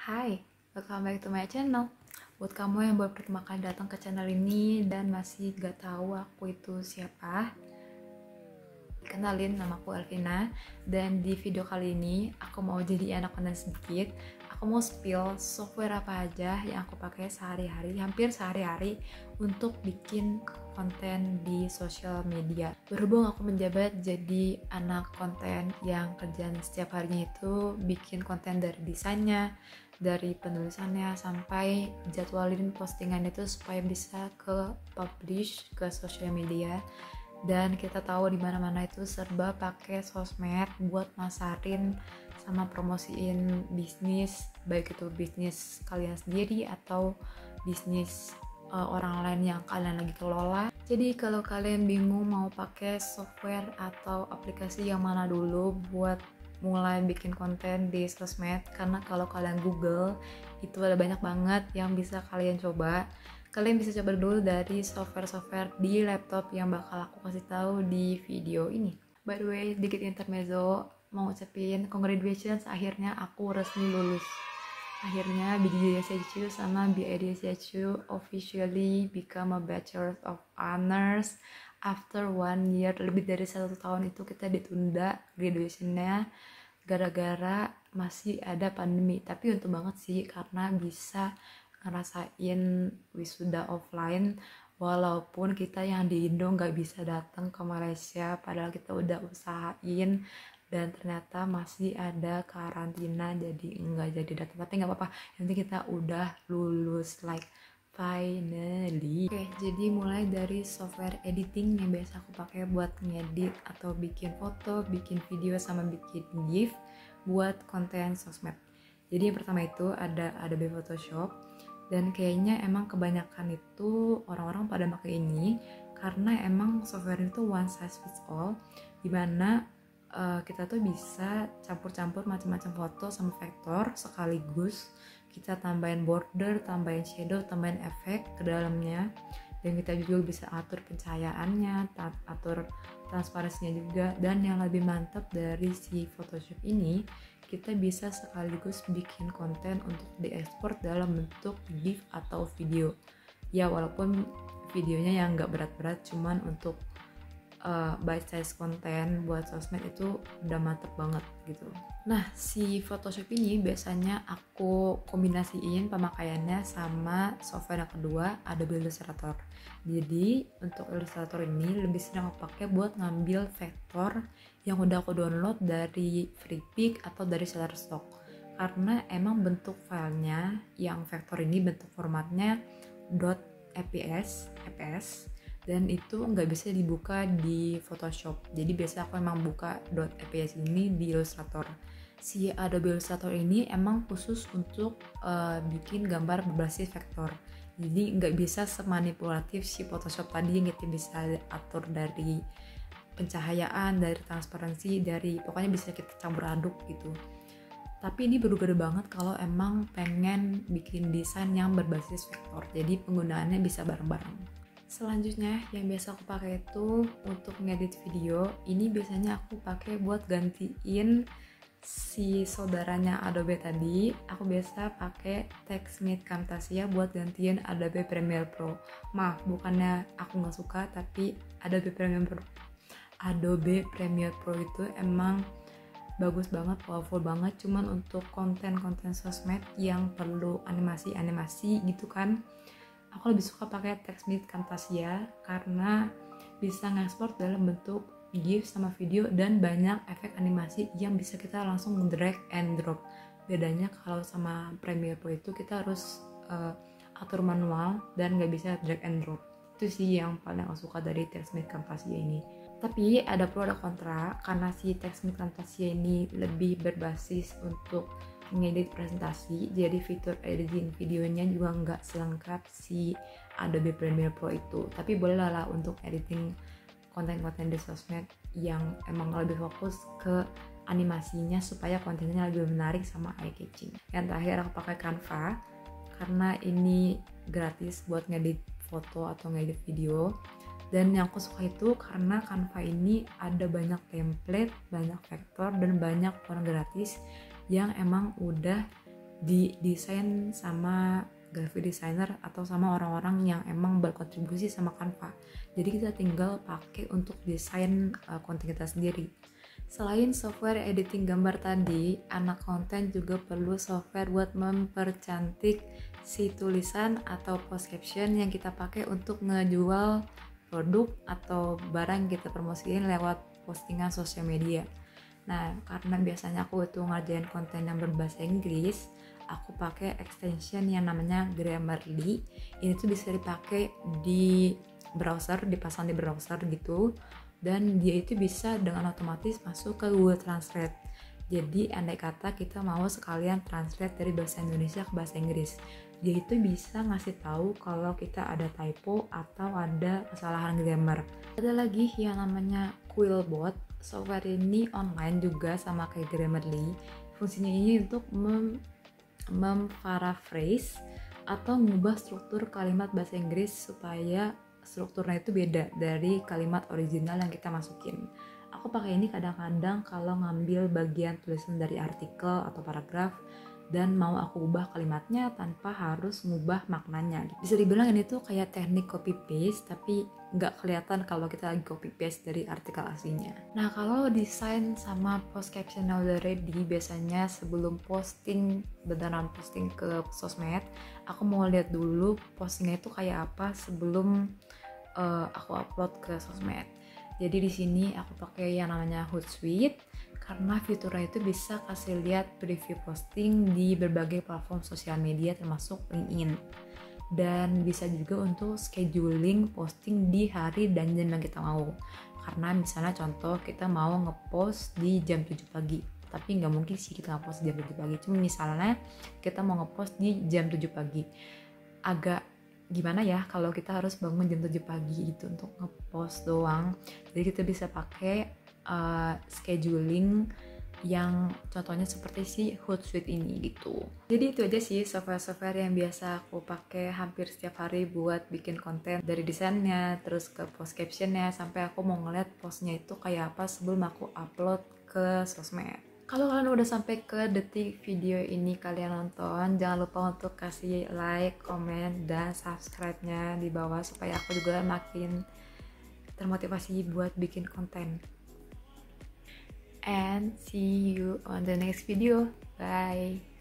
Hai, welcome back to my channel. Buat kamu yang baru pertama kali datang ke channel ini dan masih gak tahu aku itu siapa, kenalin, nama aku Elvina. Dan di video kali ini aku mau jadi anak konten sedikit. Aku mau spill software apa aja yang aku pakai sehari-hari, hampir sehari-hari untuk bikin konten di sosial media. Berhubung aku menjabat jadi anak konten yang kerjaan setiap harinya itu bikin konten dari desainnya, dari penulisannya, sampai jadwalin postingan itu supaya bisa ke publish ke sosial media. Dan kita tahu di mana-mana itu serba pakai sosmed buat masarin sama promosiin bisnis, baik itu bisnis kalian sendiri atau bisnis orang lain yang kalian lagi kelola. Jadi kalau kalian bingung mau pakai software atau aplikasi yang mana dulu buat mulai bikin konten di sosmed, karena kalau kalian Google itu ada banyak banget yang bisa kalian coba. Kalian bisa coba dulu dari software-software di laptop yang bakal aku kasih tahu di video ini. By the way, dikit intermezzo, mau ucapin congratulations, akhirnya aku resmi lulus. Akhirnya BDSHU sama BIDSHU officially become a Bachelor of Honors after 1 year. Lebih dari 1 tahun itu kita ditunda graduationnya gara-gara masih ada pandemi. Tapi untung banget sih karena bisa ngerasain wisuda offline walaupun kita yang di Indo nggak bisa datang ke Malaysia, padahal kita udah usahain dan ternyata masih ada karantina jadi nggak jadi datang. Tapi nggak apa-apa, nanti kita udah lulus, like finally. Oke, jadi mulai dari software editing yang biasa aku pakai buat ngedit atau bikin foto, bikin video, sama bikin GIF buat konten sosmed. Jadi yang pertama itu ada Adobe Photoshop, dan kayaknya emang kebanyakan itu orang-orang pada pakai ini karena emang software itu one size fits all, dimana kita tuh bisa campur-campur macam-macam foto sama vektor sekaligus. Kita tambahin border, tambahin shadow, tambahin efek ke dalamnya, dan kita juga bisa atur pencahayaannya, atur transparansinya juga. Dan yang lebih mantap dari si Photoshop ini, kita bisa sekaligus bikin konten untuk diekspor dalam bentuk GIF atau video. Ya walaupun videonya yang nggak berat-berat, cuman untuk bite size konten buat sosmed itu udah mantep banget gitu. Nah, si Photoshop ini biasanya aku kombinasiin pemakaiannya sama software yang kedua, Adobe Illustrator. Jadi untuk Illustrator ini lebih sering aku pakai buat ngambil vektor yang udah aku download dari Freepik atau dari Shutterstock, karena emang bentuk filenya yang vektor ini bentuk formatnya .fps, dan itu nggak bisa dibuka di Photoshop. Jadi biasa aku emang buka .fps ini di Illustrator. Si Adobe Illustrator ini emang khusus untuk bikin gambar berbasis vektor. Jadi nggak bisa semanipulatif si Photoshop tadi yang kita bisa atur dari pencahayaan, dari transparansi, dari pokoknya bisa kita campur aduk gitu. Tapi ini berguna banget kalau emang pengen bikin desain yang berbasis vektor. Jadi penggunaannya bisa bareng-bareng. Selanjutnya yang biasa aku pakai itu untuk ngedit video. Ini biasanya aku pakai buat gantiin si saudaranya Adobe tadi. Aku biasa pakai TextMate Camtasia buat gantiin Adobe Premiere Pro. Maaf, bukannya aku nggak suka, tapi Adobe Premiere Pro itu emang bagus banget, powerful banget. Cuman untuk konten-konten sosmed yang perlu animasi gitu kan, aku lebih suka pakai TextMate Camtasia karena bisa ngekspor dalam bentuk GIF sama video dan banyak efek animasi yang bisa kita langsung drag and drop. Bedanya kalau sama Premiere Pro itu kita harus atur manual dan nggak bisa drag and drop. Itu sih yang paling aku suka dari TextMate Camtasia ini. Tapi ada pro ada kontra, karena si TextMate Camtasia ini lebih berbasis untuk ngedit presentasi, jadi fitur editing videonya juga nggak selengkap si Adobe Premiere Pro itu. Tapi boleh lah untuk editing konten-konten di sosmed yang emang lebih fokus ke animasinya supaya kontennya lebih menarik sama eye catching. Yang terakhir aku pakai Canva karena ini gratis buat ngedit foto atau ngedit video. Dan yang aku suka itu karena Canva ini ada banyak template, banyak vektor, dan banyak warna gratis yang emang udah didesain sama graphic designer atau sama orang-orang yang emang berkontribusi sama Canva. Jadi kita tinggal pakai untuk desain konten kita sendiri. Selain software editing gambar tadi, anak konten juga perlu software buat mempercantik si tulisan atau post caption yang kita pakai untuk ngejual produk atau barang yang kita promosiin lewat postingan sosial media. Nah, karena biasanya aku itu ngerjain konten yang berbahasa Inggris, aku pakai extension yang namanya Grammarly. Ini tuh bisa dipakai di browser, dipasang di browser gitu, dan dia itu bisa dengan otomatis masuk ke Google Translate. Jadi andai kata kita mau sekalian translate dari bahasa Indonesia ke bahasa Inggris, dia itu bisa ngasih tahu kalau kita ada typo atau ada kesalahan grammar. Ada lagi yang namanya Quillbot. Software ini online juga sama kayak Grammarly. Fungsinya ini untuk memparaphrase atau mengubah struktur kalimat bahasa Inggris supaya strukturnya itu beda dari kalimat original yang kita masukin. Aku pakai ini kadang-kadang kalau ngambil bagian tulisan dari artikel atau paragraf dan mau aku ubah kalimatnya tanpa harus ngubah maknanya. Bisa dibilang ini tuh kayak teknik copy paste, tapi nggak kelihatan kalau kita lagi copy paste dari artikel aslinya. Nah, kalau desain sama post captionnya udah ready, biasanya sebelum beneran posting ke sosmed, aku mau lihat dulu postingnya itu kayak apa sebelum aku upload ke sosmed. Jadi di sini aku pakai yang namanya Hootsuite karena fiturnya itu bisa kasih lihat preview posting di berbagai platform sosial media termasuk LinkedIn. Dan bisa juga untuk scheduling posting di hari dan jam yang kita mau. Karena misalnya contoh kita mau ngepost di jam 7 pagi. Tapi nggak mungkin sih kita ngepost di jam 7 pagi. Cuma misalnya kita mau ngepost di jam 7 pagi. Agak gimana ya kalau kita harus bangun jam 7 pagi gitu untuk ngepost doang. Jadi kita bisa pakai scheduling yang contohnya seperti si Hootsuite ini gitu. Jadi itu aja sih software-software yang biasa aku pakai hampir setiap hari buat bikin konten, dari desainnya terus ke post captionnya sampai aku mau ngeliat postnya itu kayak apa sebelum aku upload ke sosmed. Kalau kalian udah sampai ke detik video ini kalian nonton, jangan lupa untuk kasih like, komen, dan subscribe-nya di bawah supaya aku juga makin termotivasi buat bikin konten. And see you on the next video. Bye.